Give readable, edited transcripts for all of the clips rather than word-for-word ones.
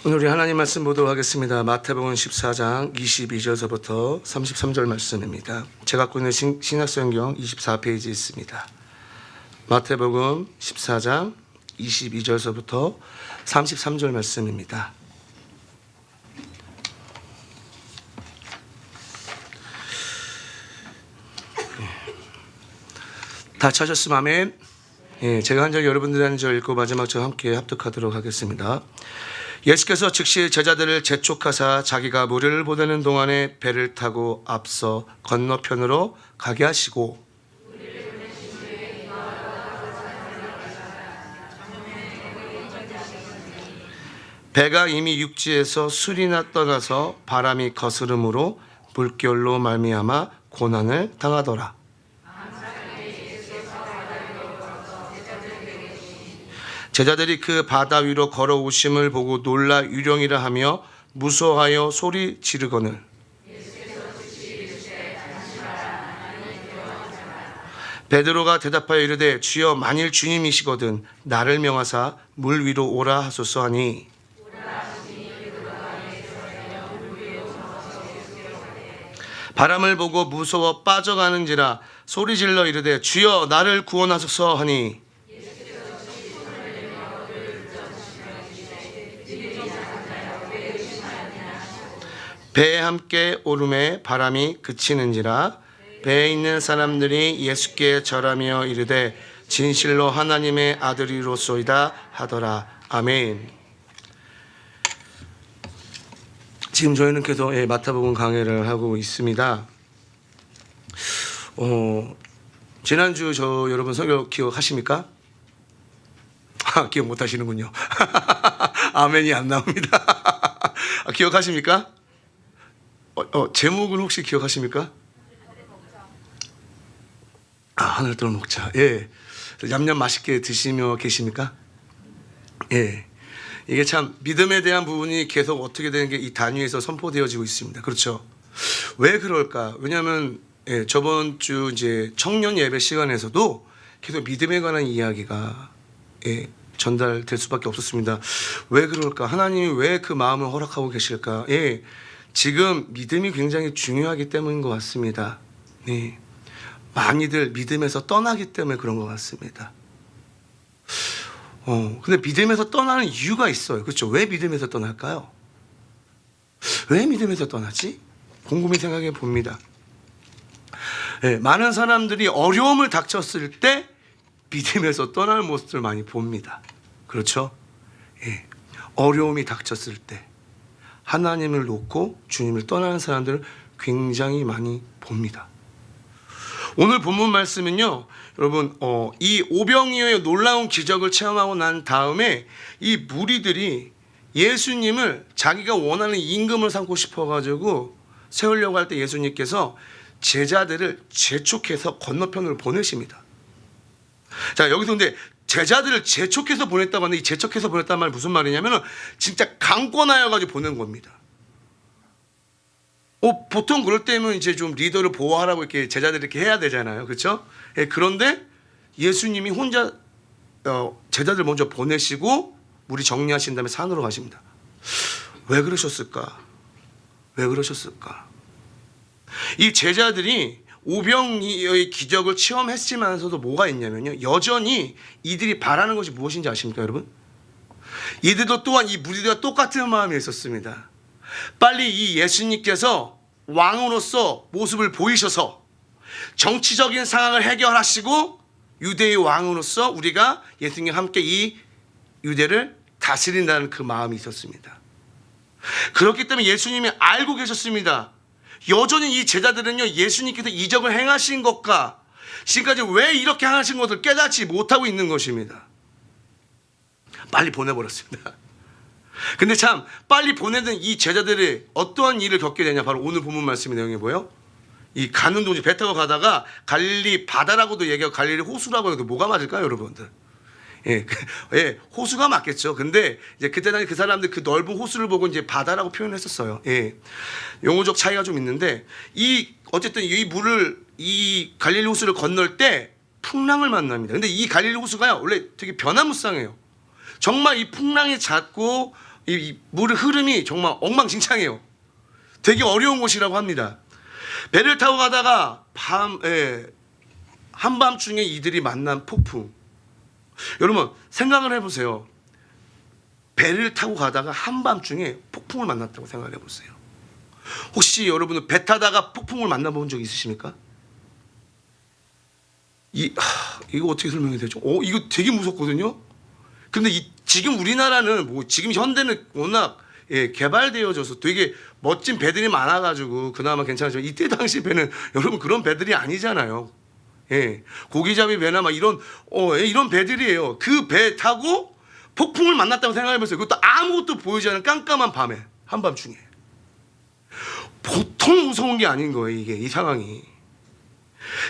오늘 우리 하나님 말씀 보도록 하겠습니다. 마태복음 14장 22절서부터 33절 말씀입니다. 제가 갖고 있는 신약성경 24페이지에 있습니다. 마태복음 14장 22절서부터 33절 말씀입니다. 다 찾았으면 아멘. 제가 한 절 여러분들이 한 절 읽고 마지막 절 함께 합독하도록 하겠습니다. 예수께서 즉시 제자들을 재촉하사 자기가 무리를 보내는 동안에 배를 타고 앞서 건너편으로 가게 하시고 배가 이미 육지에서 술이나 떠나서 바람이 거스름으로 물결로 말미암아 고난을 당하더라. 제자들이 그 바다 위로 걸어오심을 보고 놀라 유령이라 하며 무서워하여 소리 지르거늘 베드로가 대답하여 이르되 주여 만일 주님이시거든 나를 명하사 물 위로 오라 하소서 하니 바람을 보고 무서워 빠져가는지라 소리질러 이르되 주여 나를 구원하소서 하니 배에 함께 오름에 바람이 그치는지라 배에 있는 사람들이 예수께 절하며 이르되 진실로 하나님의 아들이로소이다 하더라. 아멘. 지금 저희는 계속 마태복음 강해를 하고 있습니다. 지난주 저 여러분 설교 기억하십니까? 기억 못 하시는군요. 아멘이 안 나옵니다. 기억하십니까? 제목을 혹시 기억하십니까? 하늘 떠는 목자. 예. 냠냠 맛있게 드시며 계십니까? 예. 이게 참 믿음에 대한 부분이 계속 어떻게 되는 게 이 단위에서 선포되어지고 있습니다. 그렇죠? 왜 그럴까? 왜냐하면 저번 주 이제 청년 예배 시간에서도 계속 믿음에 관한 이야기가 전달될 수밖에 없었습니다. 왜 그럴까? 하나님이 왜 그 마음을 허락하고 계실까? 지금 믿음이 굉장히 중요하기 때문인 것 같습니다. 네. 많이들 믿음에서 떠나기 때문에 그런 것 같습니다. 근데 믿음에서 떠나는 이유가 있어요. 그렇죠? 왜 믿음에서 떠날까요? 왜 믿음에서 떠나지? 곰곰이 생각해 봅니다. 많은 사람들이 어려움을 닥쳤을 때 믿음에서 떠날 모습을 많이 봅니다. 그렇죠? 어려움이 닥쳤을 때 하나님을 놓고 주님을 떠나는 사람들을 굉장히 많이 봅니다. 오늘 본문 말씀은요, 여러분, 이 오병이어의 놀라운 기적을 체험하고 난 다음에 이 무리들이 예수님을 자기가 원하는 임금을 삼고 싶어가지고 세우려고 할 때 예수님께서 제자들을 재촉해서 건너편으로 보내십니다. 자, 여기서 근데 제자들을 재촉해서 보냈다고 하는데 이 재촉해서 보냈다는 말이 무슨 말이냐면은 진짜 강권하여가지고 보낸 겁니다. 보통 그럴 때면 이제 좀 리더를 보호하라고 이렇게 제자들이 이렇게 해야 되잖아요. 그렇죠? 그런데 예수님이 혼자 제자들 먼저 보내시고 무리 정리하신 다음에 산으로 가십니다. 왜 그러셨을까? 왜 그러셨을까? 이 제자들이 오병이어의 기적을 체험했지만서도 뭐가 있냐면요, 여전히 이들이 바라는 것이 무엇인지 아십니까, 여러분? 이들도 또한 이 무리들과 똑같은 마음이 있었습니다. 빨리 이 예수님께서 왕으로서 모습을 보이셔서 정치적인 상황을 해결하시고 유대의 왕으로서 우리가 예수님과 함께 이 유대를 다스린다는 그 마음이 있었습니다. 그렇기 때문에 예수님이 알고 계셨습니다. 여전히 이 제자들은요, 예수님께서 이적을 행하신 것과 지금까지 왜 이렇게 행하신 것을 깨닫지 못하고 있는 것입니다. 빨리 보내버렸습니다. 근데 참 빨리 보내던 이 제자들이 어떠한 일을 겪게 되냐, 바로 오늘 본문 말씀의 내용이 뭐예요? 이 가는 도중 배 타고 가다가 갈릴리 바다라고도 얘기하고 갈릴리 호수라고 해도 뭐가 맞을까요, 여러분들? 호수가 맞겠죠. 근데 이제 그때 당시 그 사람들 그 넓은 호수를 보고 이제 바다라고 표현했었어요. 용어적 차이가 좀 있는데 어쨌든 이 갈릴리 호수를 건널 때 풍랑을 만납니다. 근데 이 갈릴리 호수가요, 원래 되게 변화무쌍해요. 정말 이 풍랑이 잦고 이 물의 흐름이 정말 엉망진창이에요. 되게 어려운 곳이라고 합니다. 배를 타고 가다가 한밤중에 이들이 만난 폭풍. 여러분 생각을 해보세요. 배를 타고 가다가 한밤중에 폭풍을 만났다고 생각을 해보세요. 혹시 여러분은 배 타다가 폭풍을 만나본 적 있으십니까? 이거 어떻게 설명해야 되죠? 이거 되게 무섭거든요. 근데 지금 우리나라는 지금 현대는 워낙 개발되어져서 되게 멋진 배들이 많아가지고 그나마 괜찮지만 이때 당시 배는 여러분 그런 배들이 아니잖아요. 고기잡이 배나 막 이런 배들이에요. 그 배 타고 폭풍을 만났다고 생각해보세요. 그것도 아무것도 보이지 않는 깜깜한 밤에 한밤중에. 보통 무서운 게 아닌 거예요. 이 상황이.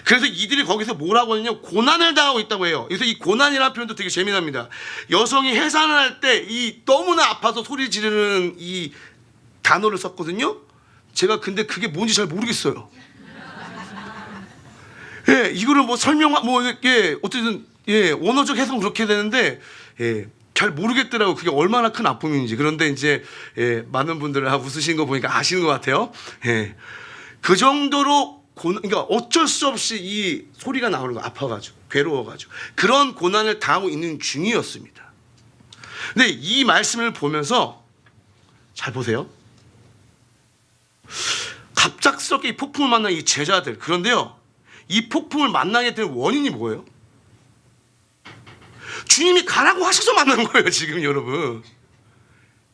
그래서 이들이 거기서 뭐라고 하냐면 고난을 당하고 있다고 해요. 그래서 이 고난이라는 표현도 되게 재미납니다. 여성이 해산을 할 때 너무나 아파서 소리 지르는 이 단어를 썼거든요. 제가 근데 그게 뭔지 잘 모르겠어요. 이거를 어쨌든 원어적 해석은 그렇게 되는데 잘 모르겠더라고. 그게 얼마나 큰 아픔인지. 그런데 이제 많은 분들 웃으신 거 보니까 아시는 것 같아요. 그 정도로 그러니까 어쩔 수 없이 이 소리가 나오는 거, 아파가지고 괴로워가지고 그런 고난을 당하고 있는 중이었습니다. 근데 이 말씀을 보면서 잘 보세요. 갑작스럽게 이 폭풍을 만난 이 제자들. 그런데요, 이 폭풍을 만나게 된 원인이 뭐예요? 주님이 가라고 하셔서 만난 거예요. 지금 여러분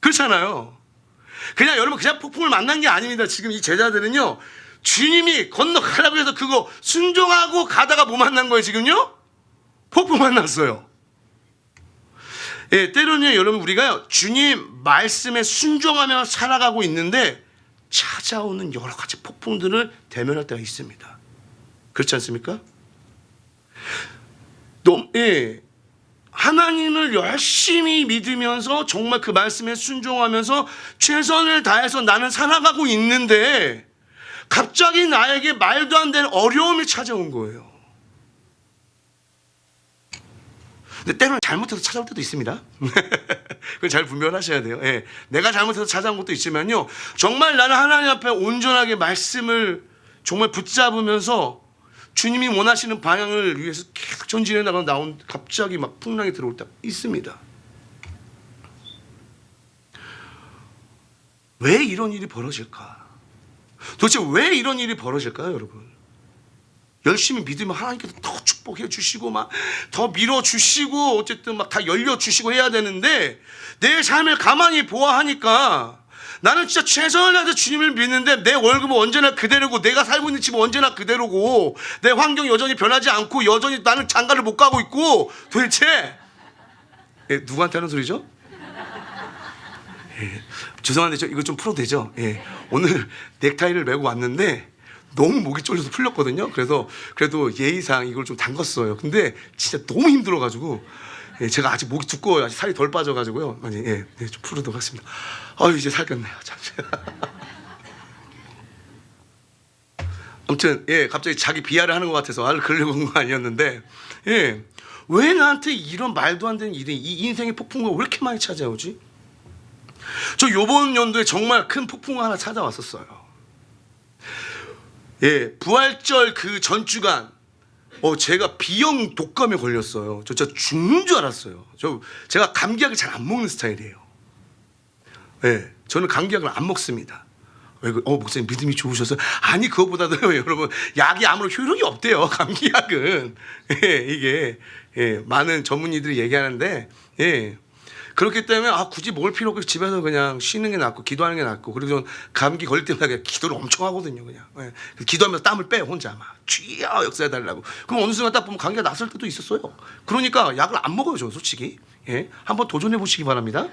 그렇잖아요. 여러분 그냥 폭풍을 만난 게 아닙니다. 지금 이 제자들은요, 주님이 건너가라고 해서 그거 순종하고 가다가 뭐 만난 거예요? 지금요? 폭풍 만났어요. 때로는 여러분 우리가 주님 말씀에 순종하며 살아가고 있는데 찾아오는 여러 가지 폭풍들을 대면할 때가 있습니다. 그렇지 않습니까? 하나님을 열심히 믿으면서 정말 그 말씀에 순종하면서 최선을 다해서 나는 살아가고 있는데 갑자기 나에게 말도 안 되는 어려움이 찾아온 거예요. 근데 때로는 잘못해서 찾아올 때도 있습니다. 그걸 잘 분별하셔야 돼요. 내가 잘못해서 찾아온 것도 있지만요, 정말 나는 하나님 앞에 온전하게 말씀을 정말 붙잡으면서 주님이 원하시는 방향을 위해서 계속 전진해 나가다 나온 갑자기 막 풍랑이 들어올 때 있습니다. 왜 이런 일이 벌어질까? 도대체 왜 이런 일이 벌어질까요, 여러분? 열심히 믿으면 하나님께서 더 축복해 주시고 막 더 밀어 주시고 어쨌든 막 다 열려 주시고 해야 되는데 내 삶을 가만히 보아하니까 나는 진짜 최선을 다해서 주님을 믿는데 내 월급은 언제나 그대로고 내가 살고 있는 집은 언제나 그대로고 내 환경이 여전히 변하지 않고 여전히 나는 장가를 못 가고 있고 도대체 누구한테 하는 소리죠? 죄송한데 이거 좀 풀어도 되죠? 오늘 넥타이를 메고 왔는데 너무 목이 졸려서 풀렸거든요. 그래서 그래도 예의상 이걸 좀 담갔어요. 근데 진짜 너무 힘들어가지고 제가 아직 목이 두꺼워요. 아직 살이 덜 빠져가지고요. 많이 좀 풀도록 하겠습니다. 이제 살 꼈네요. 잠시. 아무튼 갑자기 자기 비하를 하는 것 같아서 그러려고 한 거 아니었는데 왜 나한테 이런 말도 안 되는 일이 이 인생의 폭풍과 왜 이렇게 많이 찾아오지? 저 요번 연도에 정말 큰 폭풍 하나 찾아왔었어요. 부활절 그 전주간 제가 B형 독감에 걸렸어요. 저 진짜 죽는 줄 알았어요. 제가 감기약을 잘 안 먹는 스타일이에요. 저는 감기약을 안 먹습니다. 목사님 믿음이 좋으셔서. 아니, 그것보다도 여러분 약이 아무런 효력이 없대요. 감기약은 이게 많은 전문의들이 얘기하는데 그렇기 때문에 굳이 먹을 필요 없고 집에서 그냥 쉬는 게 낫고 기도하는 게 낫고. 그리고 저는 감기 걸릴 때마다 그냥 기도를 엄청 하거든요. 그냥 기도하면서 땀을 빼요. 혼자 막 주여 역사해달라고. 그럼 어느 순간 딱 보면 감기가 났을 때도 있었어요. 그러니까 약을 안 먹어요. 저는 솔직히. 한번 도전해 보시기 바랍니다.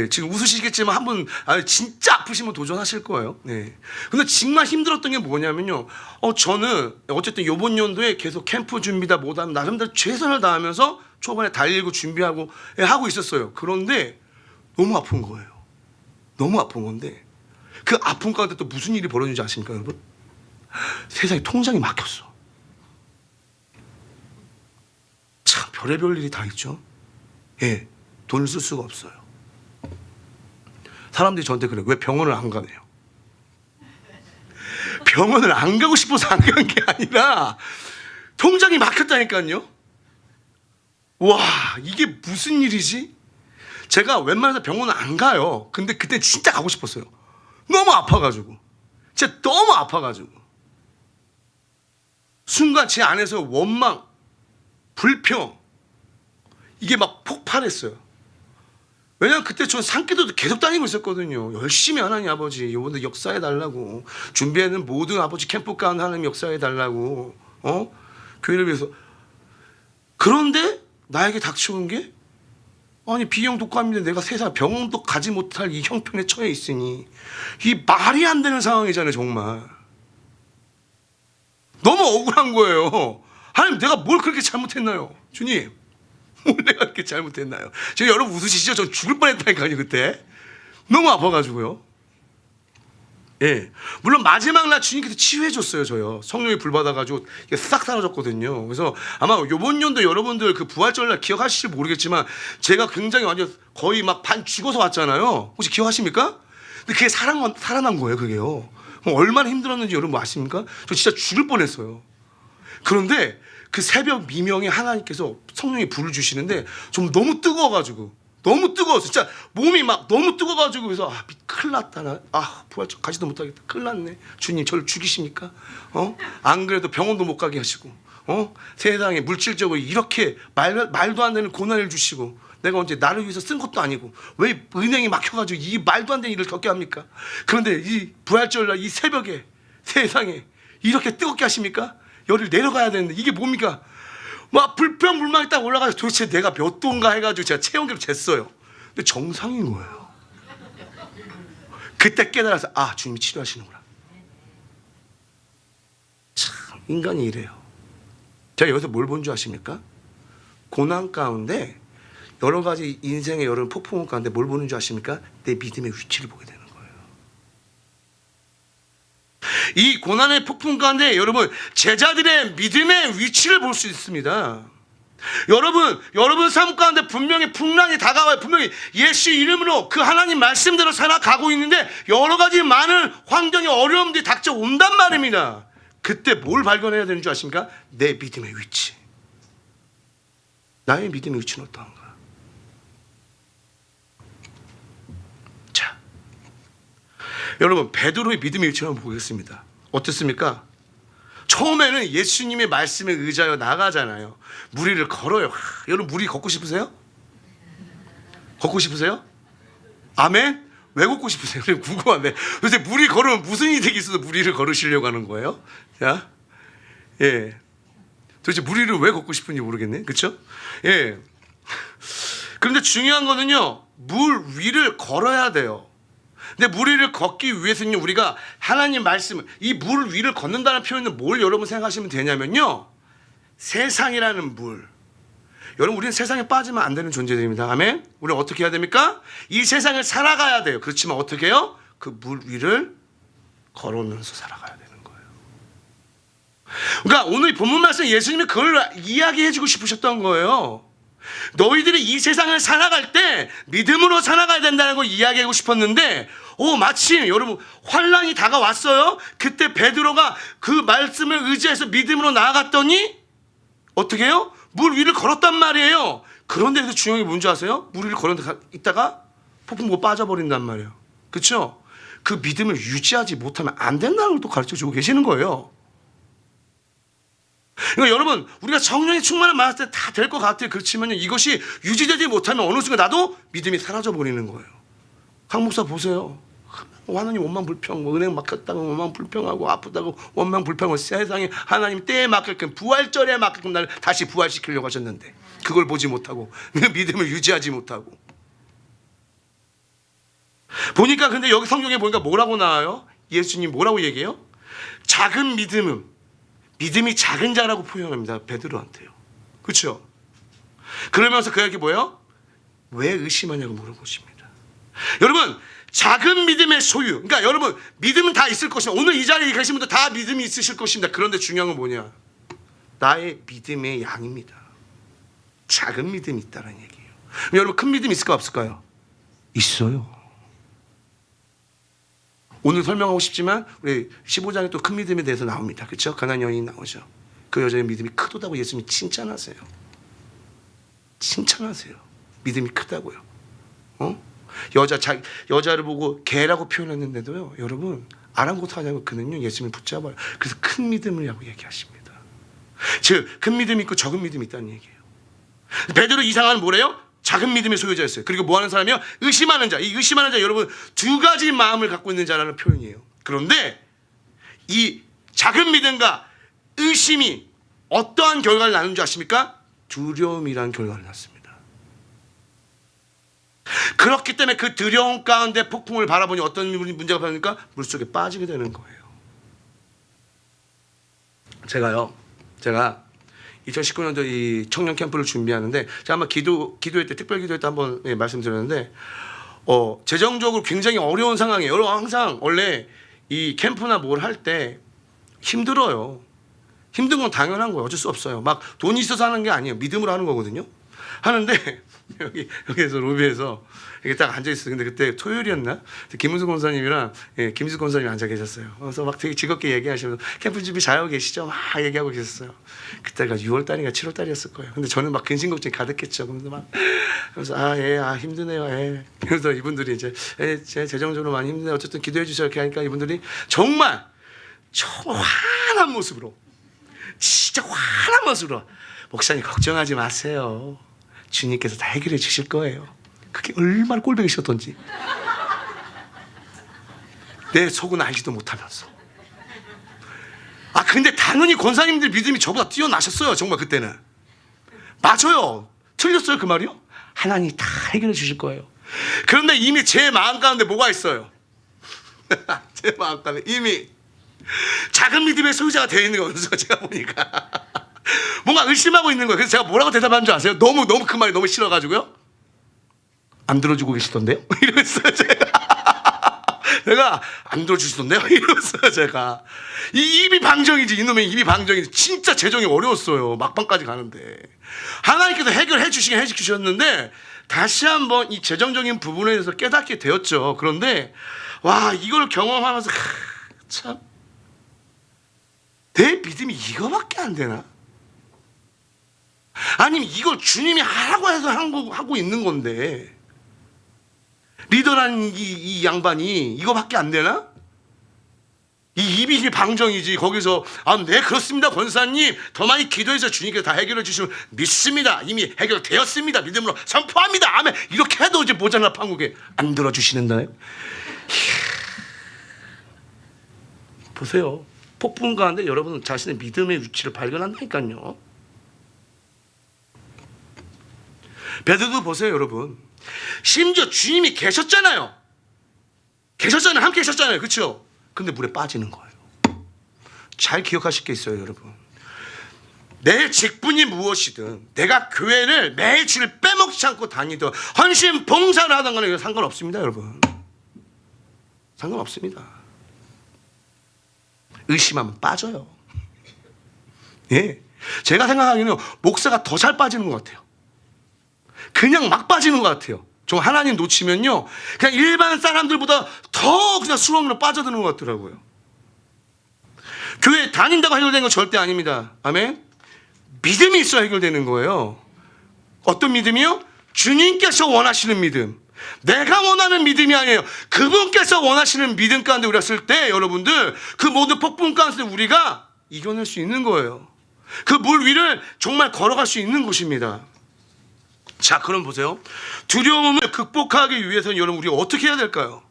지금 웃으시겠지만 한번 진짜 아프시면 도전하실 거예요. 근데 정말 힘들었던 게 뭐냐면요, 저는 어쨌든 이번 연도에 계속 캠프 준비다 뭐다 나름대로 최선을 다하면서 초반에 달리고 준비하고 하고 있었어요. 그런데 너무 아픈 거예요. 너무 아픈 건데 그 아픔 가운데 또 무슨 일이 벌어지는지 아십니까, 여러분? 세상에 통장이 막혔어. 참 별의별 일이 다 있죠. 돈을 쓸 수가 없어요. 사람들이 저한테 그래요. 왜 병원을 안 가네요? 병원을 안 가고 싶어서 안 간 게 아니라 통장이 막혔다니까요. 와, 이게 무슨 일이지? 제가 웬만해서 병원을 안 가요. 근데 그때 진짜 가고 싶었어요. 너무 아파가지고. 진짜 너무 아파가지고. 순간 제 안에서 원망, 불평, 이게 막 폭발했어요. 왜냐면 그때 전 산기도도 계속 다니고 있었거든요. 열심히 하나님 아버지 이번에 역사해 달라고, 준비하는 모든 아버지 캠프 가는 하나님 역사해 달라고, 교회를 위해서. 그런데 나에게 닥쳐온 게, 아니 B형 독감인데 내가 세상 병원도 가지 못할 이 형편에 처해 있으니, 이 말이 안 되는 상황이잖아요. 정말 너무 억울한 거예요. 하나님, 내가 뭘 그렇게 잘못했나요? 주님, 뭘 내가 그렇게 잘못했나요? 지금 여러분 웃으시죠? 저 죽을 뻔했다니까요. 그때 너무 아파가지고요. 예, 물론 마지막 날 주님께서 치유해 줬어요. 저요, 성령이 불 받아가지고 이게 싹 사라졌거든요. 그래서 아마 이번 연도 여러분들 그 부활절날 기억하실지 모르겠지만, 제가 굉장히 완전 거의 막 반 죽어서 왔잖아요. 혹시 기억하십니까? 근데 그게 살아난 거예요. 그게요. 얼마나 힘들었는지 여러분 아십니까? 저 진짜 죽을 뻔했어요. 그런데 그 새벽 미명에 하나님께서 성령이 불을 주시는데, 좀 너무 뜨거워가지고, 너무 뜨거워서 진짜 몸이 막 너무 뜨거워가지고, 그래서 큰일 났다, 나 부활절 가지도 못하겠다, 큰일 났네. 주님 저를 죽이십니까? 안 그래도 병원도 못 가게 하시고, 세상에 물질적으로 이렇게 말도 안 되는 고난을 주시고, 내가 언제 나를 위해서 쓴 것도 아니고 왜 은행이 막혀가지고 이 말도 안 되는 일을 겪게 합니까? 그런데 이 부활절날 이 새벽에 세상에 이렇게 뜨겁게 하십니까? 열을 내려가야 되는데 이게 뭡니까? 막 불평불만이 딱 올라가서 도대체 내가 몇 도인가 해가지고 제가 체온계로 쟀어요. 근데 정상인 거예요. 그때 깨달아서, 주님이 치료하시는구나. 참 인간이 이래요. 제가 여기서 뭘 본 줄 아십니까? 고난 가운데, 여러 가지 인생의 여러 폭풍 가운데 뭘 보는 줄 아십니까? 내 믿음의 위치를 보게 되는 거예요. 이 고난의 폭풍 가운데 여러분, 제자들의 믿음의 위치를 볼 수 있습니다. 여러분 삶 가운데 분명히 풍랑이 다가와요. 분명히 예수 이름으로 그 하나님 말씀대로 살아가고 있는데, 여러 가지 많은 환경의 어려움들이 닥쳐온단 말입니다. 그때 뭘 발견해야 되는 줄 아십니까? 내 믿음의 위치. 나의 믿음의 위치는 어떠한가? 자, 여러분, 베드로의 믿음의 위치를 한번 보겠습니다. 어떻습니까? 처음에는 예수님의 말씀에 의지하여 나가잖아요. 무리를 걸어요. 여러분, 무리 걷고 싶으세요? 걷고 싶으세요? 아멘? 왜 걷고 싶으세요? 궁금한데. 도대체 무리 걸으면 무슨 이득이 있어서 무리를 걸으시려고 하는 거예요? 자, 예. 도대체 무리를 왜 걷고 싶은지 모르겠네. 그렇죠? 예. 그런데 중요한 거는요, 물 위를 걸어야 돼요. 근데 물 위를 걷기 위해서는 우리가 하나님 말씀을, 이 물 위를 걷는다는 표현은 뭘 여러분 생각하시면 되냐면요, 세상이라는 물. 여러분, 우리는 세상에 빠지면 안 되는 존재들입니다. 아멘? 우리는 어떻게 해야 됩니까? 이 세상을 살아가야 돼요. 그렇지만 어떻게 해요? 그 물 위를 걸으면서 살아가야 되는 거예요. 그러니까 오늘 이 본문 말씀, 예수님이 그걸 이야기해주고 싶으셨던 거예요. 너희들이 이 세상을 살아갈 때 믿음으로 살아가야 된다는 걸 이야기하고 싶었는데, 마침 여러분 환란이 다가왔어요. 그때 베드로가 그 말씀을 의지해서 믿음으로 나아갔더니 어떻게 해요? 물 위를 걸었단 말이에요. 그런데 더 중요한 게 뭔지 아세요? 물 위를 걸었는데 있다가 폭풍 보고 빠져버린단 말이에요. 그렇죠? 그 믿음을 유지하지 못하면 안 된다는 걸 또 가르쳐주고 계시는 거예요. 그러니까 여러분, 우리가 성령의 충만을 받았을 때 다 될 것 같아요. 그렇지만 이것이 유지되지 못하면 어느 순간 나도 믿음이 사라져 버리는 거예요. 강 목사 보세요. 하나님 원망 불평, 은행 막혔다고 원망 불평하고, 아프다고 원망 불평하고, 세상에 하나님 때에 맞게끔, 부활절에 맞게끔 나를 다시 부활시키려고 하셨는데 그걸 보지 못하고 믿음을 유지하지 못하고. 보니까 근데 여기 성경에 보니까 뭐라고 나와요? 예수님 뭐라고 얘기해요? 작은 믿음이 작은 자라고 표현합니다. 베드로한테요. 그렇죠? 그러면서 그에게 뭐예요? 왜 의심하냐고 물어보십니다. 여러분, 작은 믿음의 소유. 그러니까 여러분, 믿음은 다 있을 것입니다. 오늘 이 자리에 계신 분들 다 믿음이 있으실 것입니다. 그런데 중요한 건 뭐냐? 나의 믿음의 양입니다. 작은 믿음이 있다는 얘기예요. 여러분, 큰 믿음이 있을까 없을까요? 있어요. 오늘 설명하고 싶지만 우리 15장에 또 큰 믿음에 대해서 나옵니다. 그렇죠? 가나안 여인이 나오죠. 그 여자의 믿음이 크도다고 예수님이 칭찬하세요. 칭찬하세요. 믿음이 크다고요. 여자를 보고 개라고 표현했는데도요, 여러분 아랑곳하지 않고 그는요 예수님을 붙잡아요. 그래서 큰 믿음이라고 얘기하십니다. 즉 큰 믿음이 있고 적은 믿음이 있다는 얘기예요. 베드로 이상한 뭐래요? 작은 믿음의 소유자였어요. 그리고 뭐 하는 사람이요? 의심하는 자. 이 의심하는 자, 여러분 두 가지 마음을 갖고 있는 자라는 표현이에요. 그런데 이 작은 믿음과 의심이 어떠한 결과를 낳는 줄 아십니까? 두려움이라는 결과를 낳습니다. 그렇기 때문에 그 두려움 가운데 폭풍을 바라보니 어떤 문제가 발생합니까? 물속에 빠지게 되는 거예요. 제가 2019년도 이 청년 캠프를 준비하는데 제가 아마 기도회 때 특별 기도회 때 한번 말씀드렸는데 재정적으로 굉장히 어려운 상황이에요. 여러분 항상 원래 이 캠프나 뭘 할 때 힘들어요. 힘든 건 당연한 거예요. 어쩔 수 없어요. 막 돈이 있어서 하는 게 아니에요. 믿음으로 하는 거거든요. 하는데 여기에서 로비에서 이렇게 딱 앉아 있어요. 근데 그때 토요일이었나? 김은수 권사님이랑 김수 권사님이 앉아 계셨어요. 그래서 막 되게 즐겁게 얘기하시면서 캠프 준비 잘하고 계시죠? 막 얘기하고 계셨어요. 그때가 6월 달인가 7월 달이었을 거예요. 근데 저는 막 근심 걱정이 가득했죠. 그래서 힘드네요. 그래서 이분들이 이제 제 재정적으로 많이 힘드네요. 어쨌든 기도해 주세요. 이렇게 하니까 이분들이 정말 환한 모습으로, 진짜 환한 모습으로, 목사님 걱정하지 마세요. 주님께서 다 해결해 주실 거예요. 그게 얼마나 꼴보기 싫었던지. 내 속은 알지도 못하면서. 근데 당연히 권사님들 믿음이 저보다 뛰어나셨어요. 정말 그때는. 맞아요. 틀렸어요 그 말이요? 하나님이 다 해결해 주실 거예요. 그런데 이미 제 마음 가운데 뭐가 있어요? 제 마음 가운데 이미 작은 믿음의 소유자가 되어 있는 거예요. 제가 보니까 뭔가 의심하고 있는 거예요. 그래서 제가 뭐라고 대답하는 줄 아세요? 너무 그 말이 너무 싫어가지고요. 안 들어주고 계시던데요? 이러면서 제가 안 들어주시던데요? 이러면서 제가 이 입이 방정이지, 이놈의 입이 방정이지. 진짜 재정이 어려웠어요. 막방까지 가는데 하나님께서 해결해 주시긴 해주셨는데 다시 한번 이 재정적인 부분에 대해서 깨닫게 되었죠. 그런데 이걸 경험하면서 참 내 믿음이 이거밖에 안 되나? 아니면 이걸 주님이 하라고 해서 하고 있는 건데 리더라는 이 양반이 이거밖에 안 되나? 이 입이 방정이지. 거기서 네 그렇습니다 권사님, 더 많이 기도해서 주님께서 다 해결해 주시면 믿습니다. 이미 해결되었습니다. 믿음으로 선포합니다. 아멘. 이렇게 해도 이제 모자라 판국에 안 들어주시는다요. 보세요. 폭풍 가운데 여러분 자신의 믿음의 위치를 발견한다니까요. 베드로도 보세요 여러분. 심지어 주님이 계셨잖아요. 함께 계셨잖아요. 그렇죠? 근데 물에 빠지는 거예요. 잘 기억하실 게 있어요 여러분. 내 직분이 무엇이든 내가 교회를 매일 주일 빼먹지 않고 다니든 헌신 봉사를 하던 거는 상관없습니다 여러분. 상관없습니다. 의심하면 빠져요. 제가 생각하기에는 목사가 더 잘 빠지는 것 같아요. 그냥 막 빠지는 것 같아요. 저 하나님 놓치면요 그냥 일반 사람들보다 더 그냥 수렁으로 빠져드는 것 같더라고요. 교회 다닌다고 해결되는 건 절대 아닙니다. 아멘. 믿음이 있어야 해결되는 거예요. 어떤 믿음이요? 주님께서 원하시는 믿음. 내가 원하는 믿음이 아니에요. 그분께서 원하시는 믿음 가운데 우리가 쓸 때 여러분들 그 모든 폭풍 가운데 우리가 이겨낼 수 있는 거예요. 그 물 위를 정말 걸어갈 수 있는 곳입니다. 자, 그럼 보세요. 두려움을 극복하기 위해서는 여러분 우리가 어떻게 해야 될까요?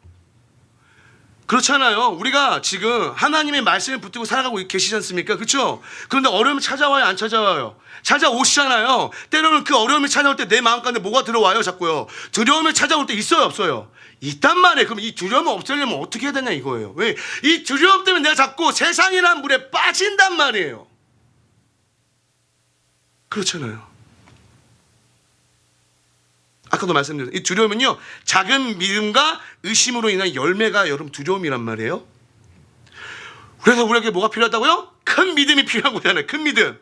그렇잖아요. 우리가 지금 하나님의 말씀에 붙들고 살아가고 계시지 않습니까? 그렇죠? 그런데 어려움이 찾아와요, 안 찾아와요? 찾아오시잖아요. 때로는 그 어려움이 찾아올 때 내 마음 가운데 뭐가 들어와요, 자꾸요? 두려움이 찾아올 때 있어요, 없어요? 있단 말이에요. 그럼 이 두려움을 없애려면 어떻게 해야 되냐 이거예요. 왜? 이 두려움 때문에 내가 자꾸 세상이란 물에 빠진단 말이에요. 그렇잖아요. 아까도 말씀드렸죠. 이 두려움은요 작은 믿음과 의심으로 인한 열매가 여러분 두려움이란 말이에요. 그래서 우리에게 뭐가 필요하다고요? 큰 믿음이 필요한 거잖아요. 큰 믿음.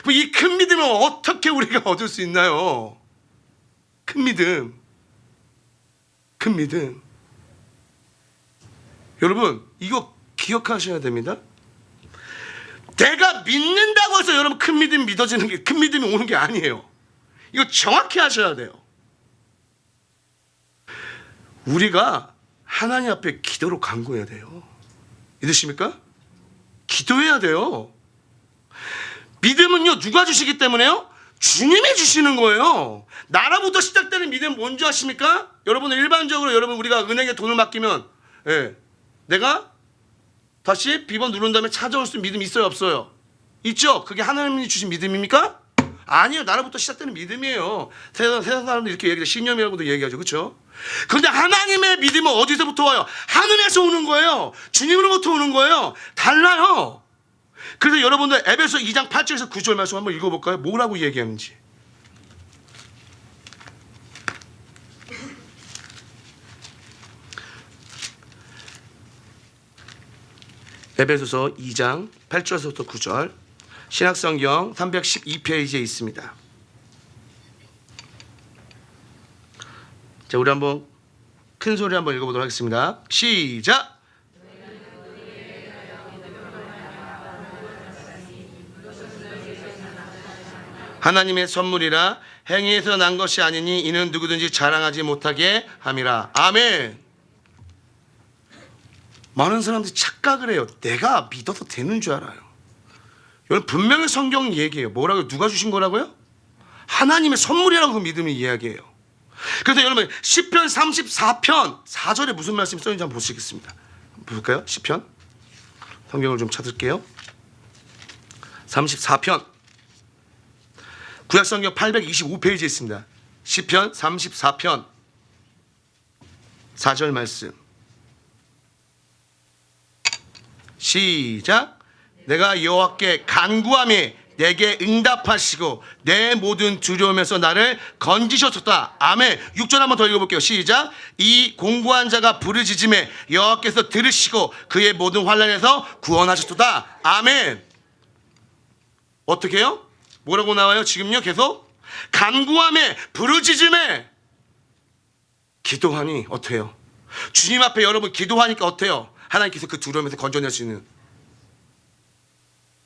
그럼 이 큰 믿음을 어떻게 우리가 얻을 수 있나요? 큰 믿음. 여러분 이거 기억하셔야 됩니다. 내가 믿는다고 해서 여러분 큰 믿음이 믿어지는 게, 큰 믿음이 오는 게 아니에요. 이거 정확히 하셔야 돼요. 우리가 하나님 앞에 기도로 간구해야 돼요. 믿으십니까? 기도해야 돼요. 믿음은요 누가 주시기 때문에요? 주님이 주시는 거예요. 나라부터 시작되는 믿음은 뭔지 아십니까? 여러분 일반적으로 여러분 우리가 은행에 돈을 맡기면 내가 다시 비번 누른 다음에 찾아올 수 있는 믿음이 있어요 없어요? 있죠? 그게 하나님이 주신 믿음입니까? 아니요. 나라부터 시작되는 믿음이에요. 세상 사람들 이렇게 얘기해요. 신념이라고도 얘기하죠. 그렇죠? 그런데 하나님의 믿음은 어디서부터 와요? 하늘에서 오는 거예요. 주님으로부터 오는 거예요. 달라요. 그래서 여러분들 에베소 2장 8절에서 9절 말씀 한번 읽어볼까요? 뭐라고 얘기하는지. 에베소서 2장 8절에서부터 9절 신약성경 312페이지에 있습니다. 자, 우리 한번 큰 소리 한번 읽어보도록 하겠습니다. 시작! 하나님의 선물이라 행위에서 난 것이 아니니 이는 누구든지 자랑하지 못하게 함이라. 아멘. 많은 사람들이 착각을 해요. 내가 믿어도 되는 줄 알아요. 여러분 분명히 성경 얘기해요. 뭐라고요? 누가 주신 거라고요? 하나님의 선물이라고 그 믿음을 이야기해요. 그래서 여러분 시편 34편 4절에 무슨 말씀이 써있는지 한번 보시겠습니다. 볼까요? 시편 성경을 좀 찾을게요. 34편 구약성경 825페이지에 있습니다. 시편 34편 4절 말씀 시작. 내가 여호와께 간구하매 내게 응답하시고 내 모든 두려움에서 나를 건지셨다. 아멘. 6절 한번 더 읽어볼게요. 시작. 이 공고한 자가 부르짖음에 여호와께서 들으시고 그의 모든 환난에서 구원하셨다. 아멘. 어떻게 해요? 뭐라고 나와요? 지금요 계속 간구하며 부르짖음에 기도하니 어때요? 주님 앞에 여러분 기도하니까 어때요? 하나님께서 그 두려움에서 건져낼 수 있는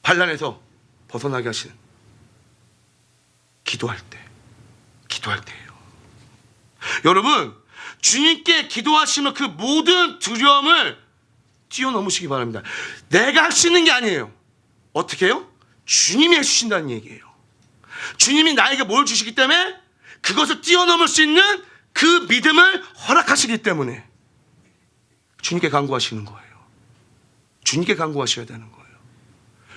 환난에서 벗어나게 하시는 기도할 때예요. 여러분 주님께 기도하시면 그 모든 두려움을 뛰어넘으시기 바랍니다. 내가 할 수 있는 게 아니에요. 어떻게 해요? 주님이 해주신다는 얘기예요. 주님이 나에게 뭘 주시기 때문에 그것을 뛰어넘을 수 있는 그 믿음을 허락하시기 때문에 주님께 간구하시는 거예요. 주님께 간구하셔야 되는 거예요.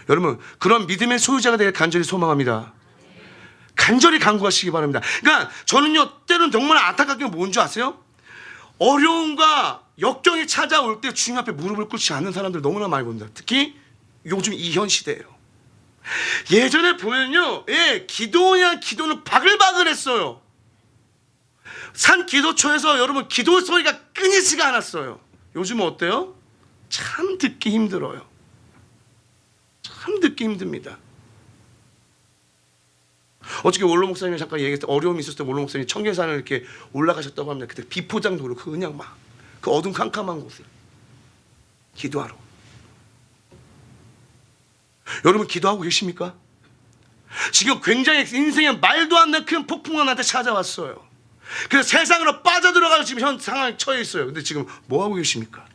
여러분 그런 믿음의 소유자가 되길 간절히 소망합니다. 간절히 간구하시기 바랍니다. 그러니까 저는요 때로는 정말 안타깝게 뭔지 아세요? 어려움과 역경이 찾아올 때 주님 앞에 무릎을 꿇지 않는 사람들 너무나 많이 봅니다. 특히 요즘 이 현 시대예요. 예전에 보면요, 기도는 바글바글했어요. 산 기도처에서 여러분 기도 소리가 끊이지가 않았어요. 요즘은 어때요? 참 듣기 힘들어요. 참 듣기 힘듭니다. 어저께 원로 목사님이 잠깐 얘기했을 때 어려움이 있었을 때 원로 목사님이 청계산을 이렇게 올라가셨다고 합니다. 그때 비포장도로 그냥 막 그 어둠 캄캄한 곳을 기도하러. 여러분 기도하고 계십니까? 지금 굉장히 인생에 말도 안 되는 큰 폭풍이 나한테 찾아왔어요. 그래서 세상으로 빠져들어갈 지금 현 상황에 처해 있어요. 근데 지금 뭐 하고 계십니까?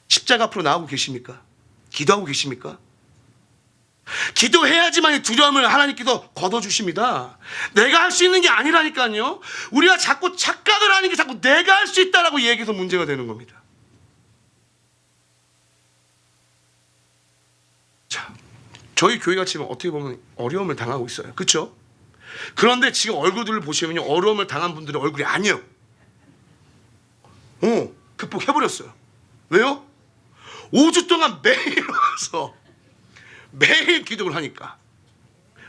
십자가 앞으로 나오고 계십니까? 기도하고 계십니까? 기도해야지만 이 두려움을 하나님께서 걷어주십니다. 내가 할 수 있는 게 아니라니까요. 우리가 자꾸 착각을 하는 게 자꾸 내가 할 수 있다라고 얘기해서 문제가 되는 겁니다. 자, 저희 교회가 지금 어떻게 보면 어려움을 당하고 있어요. 그렇죠? 그런데 지금 얼굴들을 보시면요, 어려움을 당한 분들의 얼굴이 아니에요. 극복해버렸어요. 왜요? 5주 동안 매일 와서 매일 기도를 하니까,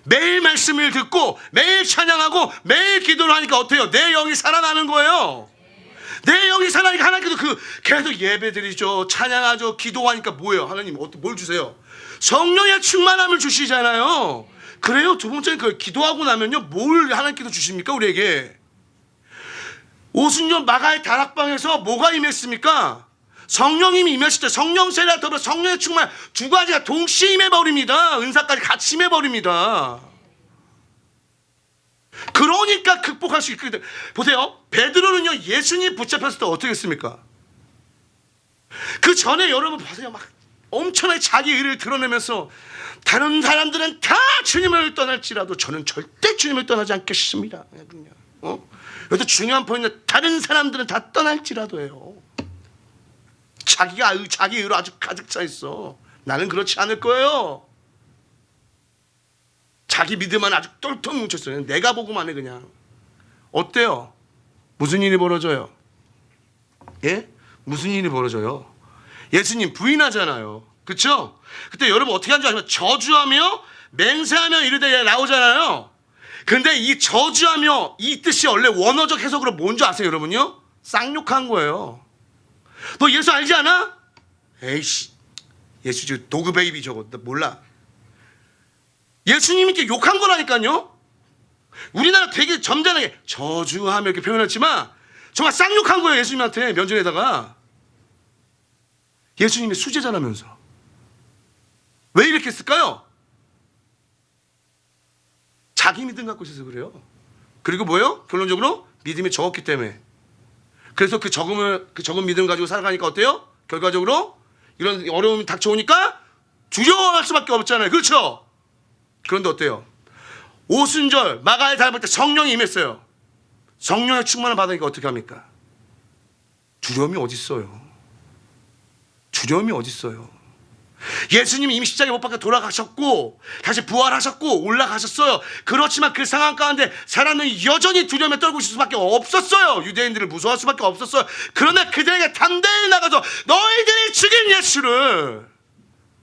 매일 말씀을 듣고 매일 찬양하고 매일 기도를 하니까 어때요? 내 영이 살아나는 거예요. 내 영이 살아나니까 하나님께서 계속 예배드리죠, 찬양하죠, 기도하니까 뭐예요? 하나님 뭘 주세요? 성령의 충만함을 주시잖아요. 그래요? 두 번째는 기도하고 나면요, 뭘 하나님께서 주십니까? 우리에게 오순절 마가의 다락방에서 뭐가 임했습니까? 성령님이 임하실 때 성령 세례와 더불어 성령의 충만 두 가지가 동시에 임해버립니다. 은사까지 같이 임해버립니다. 그러니까 극복할 수 있거든요. 보세요. 베드로는요, 예수님 붙잡혔을 때 어떻게 했습니까? 그 전에 여러분 보세요. 막 엄청나게 자기 의를 드러내면서 다른 사람들은 다 주님을 떠날지라도 저는 절대 주님을 떠나지 않겠습니다. 여기서 중요한 포인트는 다른 사람들은 다 떠날지라도예요. 자기 의로 아주 가득 차 있어. 나는 그렇지 않을 거예요. 자기 믿음만 아주 똘똘 뭉쳤어요. 내가 보고만 해 그냥. 어때요? 무슨 일이 벌어져요? 예? 무슨 일이 벌어져요? 예수님 부인하잖아요. 그렇죠? 그때 여러분 어떻게 하는지 아시면 저주하며 맹세하며 이르되 나오잖아요. 근데 이 저주하며 이 뜻이 원래 원어적 해석으로 뭔지 아세요 여러분요? 쌍욕한 거예요. 너 예수 알지 않아? 에이씨, 예수 저 도그 베이비 저거 너 몰라. 예수님께 욕한 거라니까요. 우리나라 되게 점잖하게 저주하며 이렇게 표현했지만 정말 쌍욕한 거예요. 예수님한테 면전에다가. 예수님이 수제자라면서. 왜 이렇게 했을까요? 자기 믿음 갖고 있어서 그래요. 그리고 뭐예요? 결론적으로 믿음이 적었기 때문에. 그래서 그 적은 믿음 가지고 살아가니까 어때요? 결과적으로 이런 어려움이 닥쳐오니까 두려워할 수밖에 없잖아요. 그렇죠? 그런데 어때요? 오순절 마가의 닮을 때 성령이 임했어요. 성령의 충만을 받으니까 어떻게 합니까? 두려움이 어디 있어요? 두려움이 어디 있어요? 예수님이 이미 십자가에 못 박혀 돌아가셨고 다시 부활하셨고 올라가셨어요. 그렇지만 그 상황 가운데 사람은 여전히 두려움에 떨고 있을 수밖에 없었어요. 유대인들을 무서워할 수밖에 없었어요. 그러나 그들에게 담대히 나가서 너희들이 죽인 예수를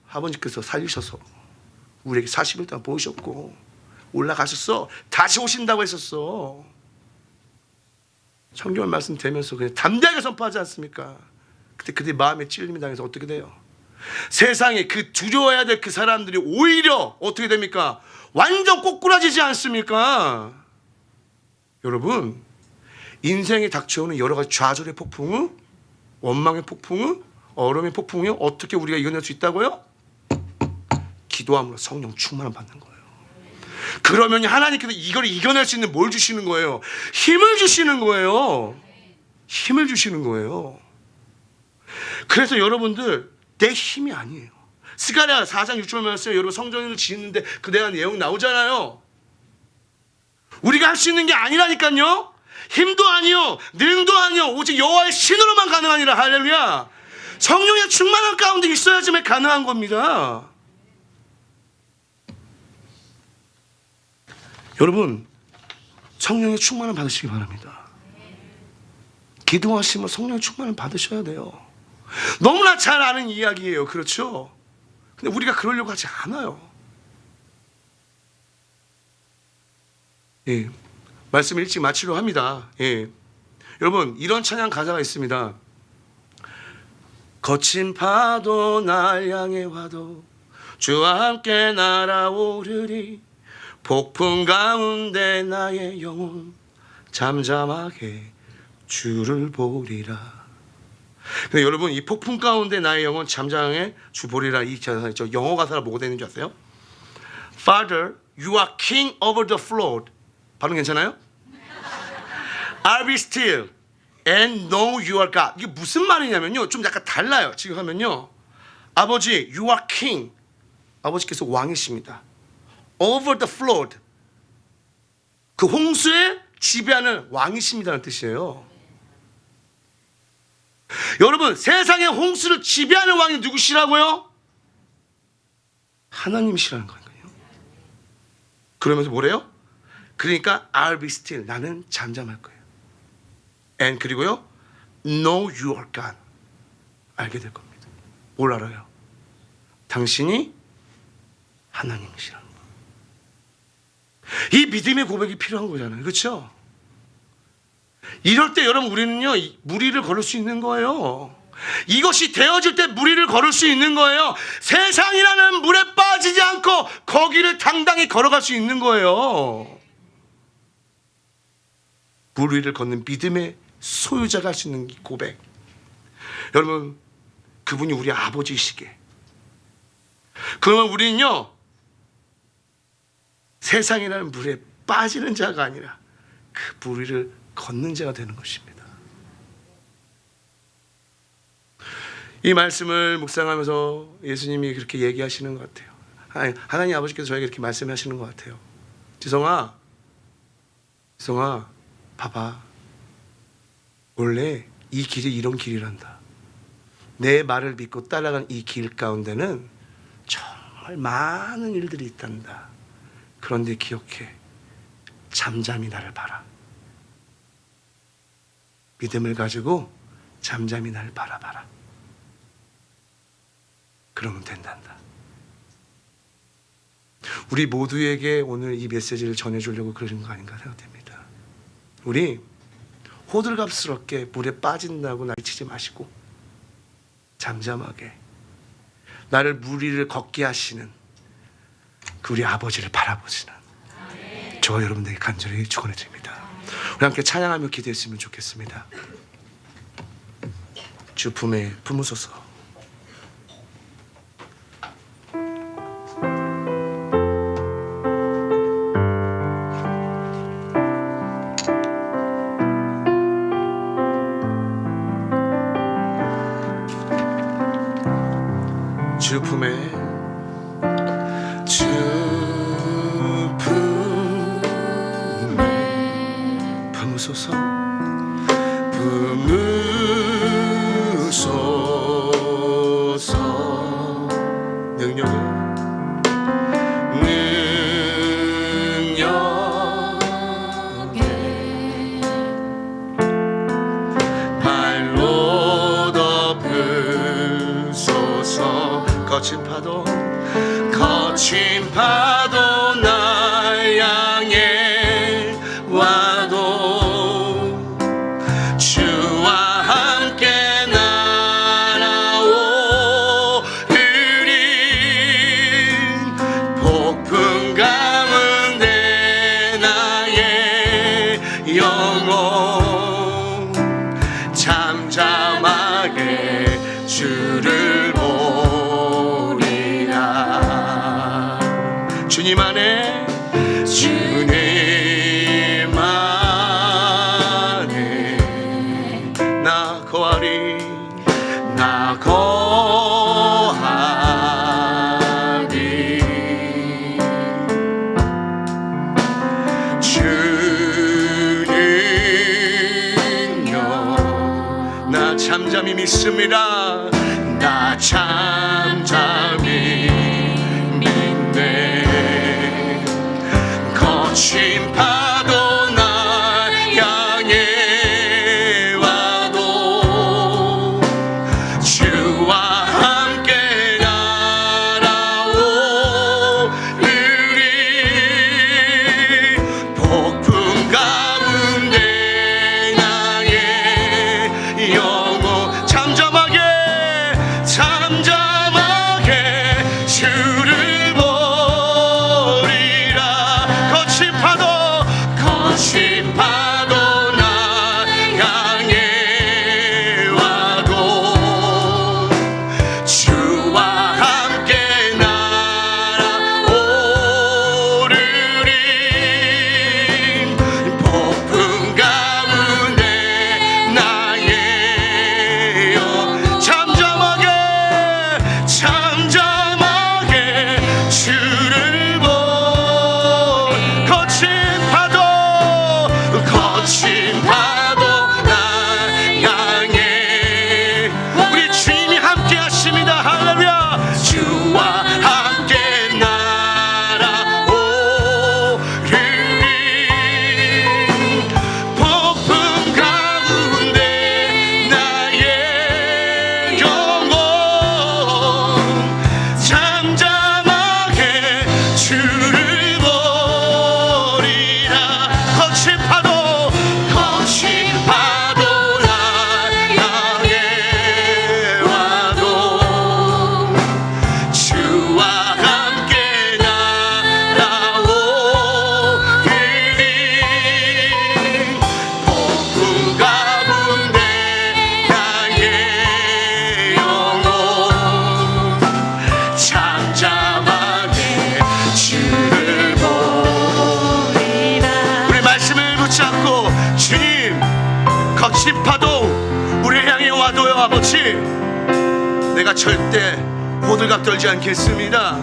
아버지께서 살리셔서 우리에게 40일 동안 보이셨고 올라가셨어. 다시 오신다고 했었어. 성경을 말씀드리면서 그냥 담대하게 선포하지 않습니까? 그때 그들이 마음에 찔림이 당해서 어떻게 돼요? 세상에 그 두려워해야 될 그 사람들이 오히려 어떻게 됩니까? 완전 꼬꾸라지지 않습니까? 여러분, 인생에 닥쳐오는 여러 가지 좌절의 폭풍을, 원망의 폭풍을, 어려움의 폭풍을 어떻게 우리가 이겨낼 수 있다고요? 기도함으로 성령 충만을 받는 거예요. 그러면 하나님께서 이걸 이겨낼 수 있는 뭘 주시는 거예요? 힘을 주시는 거예요. 힘을 주시는 거예요. 그래서 여러분들 내 힘이 아니에요. 스가랴 4장 6절 말씀 여러분 성전을 짓는데 그 대한 내용 나오잖아요. 우리가 할 수 있는 게 아니라니까요. 힘도 아니요 능도 아니요 오직 여호와의 신으로만 가능하니라. 할렐루야. 성령의 충만한 가운데 있어야지만 가능한 겁니다. 여러분 성령의 충만을 받으시기 바랍니다. 기도하시면 성령의 충만을 받으셔야 돼요. 너무나 잘 아는 이야기예요. 그렇죠? 근데 우리가 그러려고 하지 않아요. 예, 말씀 일찍 마치려 합니다. 예, 여러분 이런 찬양 가사가 있습니다. 거친 파도 날 향해 와도 주와 함께 날아오르리. 폭풍 가운데 나의 영혼 잠잠하게 주를 보리라. 근데 여러분 이 폭풍 가운데 나의 영혼 잠잠하게 주 보리라 이 가사 있죠. 영어 가사가 뭐가 되는 줄 아세요? Father, you are king over the flood. 발음 괜찮아요? I'll be still and know you are God. 이게 무슨 말이냐면요, 좀 약간 달라요. 지금 하면요, 아버지, you are king. 아버지께서 왕이십니다. Over the flood. 그 홍수에 지배하는 왕이십니다는 뜻이에요. 여러분 세상의 홍수를 지배하는 왕이 누구시라고요? 하나님이시라는 거예요. 그러면서 뭐래요? 그러니까 I'll be still. 나는 잠잠할 거예요. And 그리고요 know you are God. 알게 될 겁니다. 뭘 알아요? 당신이 하나님이시라는 거예요. 이 믿음의 고백이 필요한 거잖아요. 그렇죠? 이럴 때 여러분 우리는요 무리를 걸을 수 있는 거예요. 이것이 되어질 때 무리를 걸을 수 있는 거예요. 세상이라는 물에 빠지지 않고 거기를 당당히 걸어갈 수 있는 거예요. 물 위를 걷는 믿음의 소유자가 할 수 있는 고백. 여러분 그분이 우리 아버지시게. 그러면 우리는요, 세상이라는 물에 빠지는 자가 아니라 그 물 위를 걷는 자가 되는 것입니다. 이 말씀을 묵상하면서 예수님이 그렇게 얘기하시는 것 같아요. 하나님 아버지께서 저에게 이렇게 말씀하시는 것 같아요. 지성아, 봐봐. 원래 이 길이 이런 길이란다. 내 말을 믿고 따라간 이 길 가운데는 정말 많은 일들이 있단다. 그런데 기억해. 잠잠히 나를 봐라. 믿음을 가지고 잠잠히 나를 바라봐라. 그러면 된단다. 우리 모두에게 오늘 이 메시지를 전해주려고 그러는 거 아닌가 생각됩니다. 우리 호들갑스럽게 물에 빠진다고 날치지 마시고 잠잠하게 나를 물 위를 걷게 하시는 그 우리 아버지를 바라보시는 저와 여러분들에게 간절히 축원해 드립니다. 우리 함께 찬양하며 기도했으면 좋겠습니다. 주 품에 품으소서. 주 품에 품으소서. 품으소서. 능력에 발로 덮으소서. 거친 파도 날 향해 와도 주와 함께 날아오으리. 폭풍 가운데 나의 영혼 잠잠하게 주를 주님 안에 나 거하리 주님요. 나 잠잠히 믿습니다. 나 잠잠히 거친 파도 날 향해 와도 주와 함께 날아오으리. 폭풍 가운데 나의 영혼 잠잠하게 주를 거친 파도 거친 파도 우리를 향해 와도요 아버지, 내가 절대 호들갑 떨지 않겠습니다.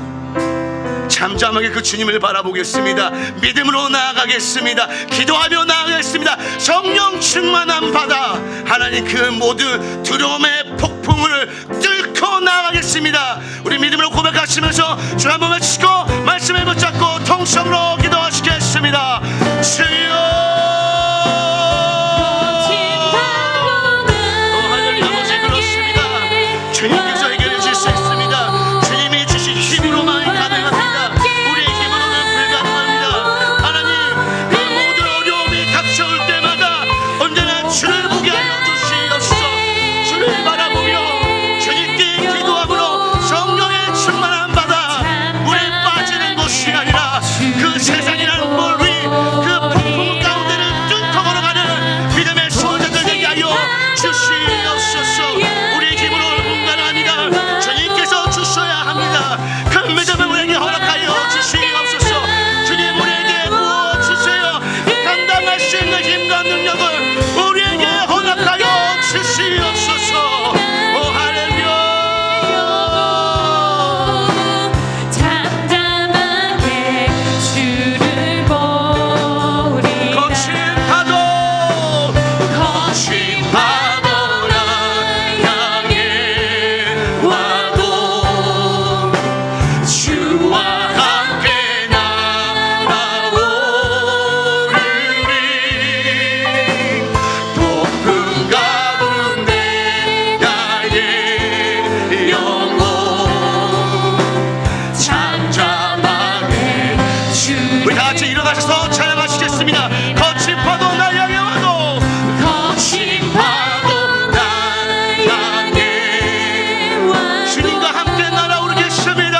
잠잠하게 그 주님을 바라보겠습니다. 믿음으로 나아가겠습니다. 기도하며 나아가겠습니다. 성령 충만한 바다, 하나님 그 모든 두려움의 폭풍을 뚫고 나아가겠습니다. 우리 믿음으로 고백하시면서 주 한번 외치고 말씀을 붙잡고 통성으로 기도하시겠습니다. 주여, 주님께서 해결해 주실 수 있습니다. 주님이 주신 힘으로만 가능합니다. 우리의 힘으로는 불가능합니다. 하나님, 그 모든 어려움이 닥쳐올 때마다 언제나 주를 보게 하여 주시옵소서. 주를 바라보며 주님께 기도함으로 성령의 충만한 바다, 물에 빠지는 곳이 아니라 그 세상이라는 물 위 그 폭풍 가운데를 뚫고 걸어가는 믿음의 소자들 되게 하여 주시옵소서. 우리의 힘으로 주님께서 주셔야 합니다. 그 믿음을 우리에게 허락하여 주시옵소서. 주님, 우리에게 부어주세요. 감당할 수 있는 힘과 능력을 우리에게 허락하여 주시옵소서. 오 할렐루야. 잠잠하게 주를 보리라. 거친 파도 우리 다 같이 일어나셔서 찬양하시겠습니다. 거친 파도 날 향해 와도, 거친 파도 날 향해 와도 주님과 함께 날아오르겠습니다.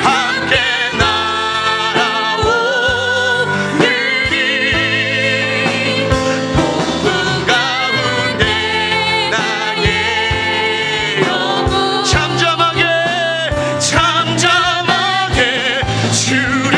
함께 날아오르리. 폭풍 가운데 나의 영혼 잠잠하게 주를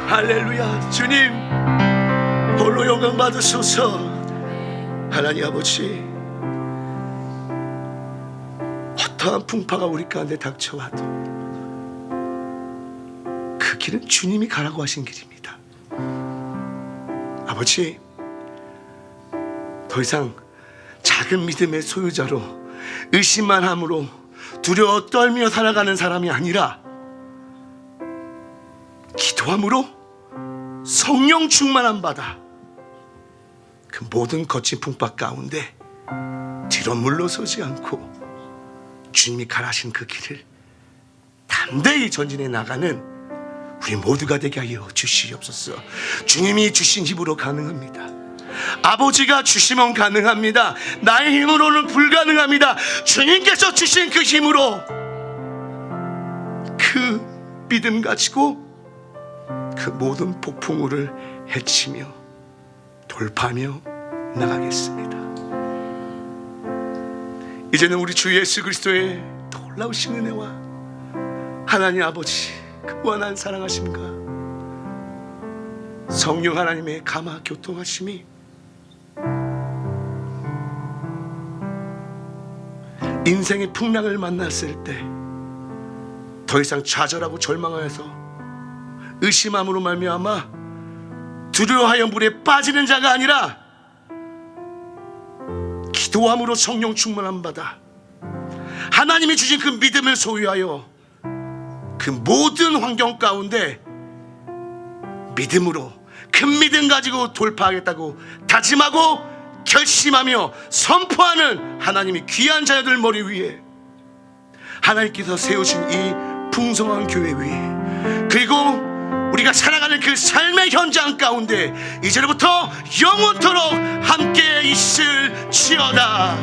할렐루야. 주님 홀로 영광 받으소서. 하나님 아버지, 어떠한 풍파가 우리 가운데 닥쳐와도 그 길은 주님이 가라고 하신 길입니다. 아버지, 더 이상 작은 믿음의 소유자로 의심만 함으로 두려워 떨며 살아가는 사람이 아니라 기도함으로 성령 충만한 바다, 그 모든 거친 풍파 가운데 뒤로 물러서지 않고 주님이 가라신 그 길을 담대히 전진해 나가는 우리 모두가 되게 하여 주시옵소서. 주님이 주신 힘으로 가능합니다. 아버지가 주시면 가능합니다. 나의 힘으로는 불가능합니다. 주님께서 주신 그 힘으로 그 믿음 가지고 그 모든 폭풍우를 헤치며 돌파하며 나가겠습니다. 이제는 우리 주 예수 그리스도의 놀라우신 은혜와 하나님 아버지 그 무한한 사랑하심과 성령 하나님의 감화 교통하심이 인생의 풍랑을 만났을 때 더 이상 좌절하고 절망하여서 의심함으로 말미암아 두려워하여 물에 빠지는 자가 아니라 기도함으로 성령 충만함 받아 하나님이 주신 그 믿음을 소유하여 그 모든 환경 가운데 믿음으로 큰 믿음 가지고 돌파하겠다고 다짐하고 결심하며 선포하는 하나님의 귀한 자녀들 머리 위에 하나님께서 세우신 이 풍성한 교회 위에 그리고 우리가 살아가는 그 삶의 현장 가운데 이제부터 영원토록 함께 있을지어다.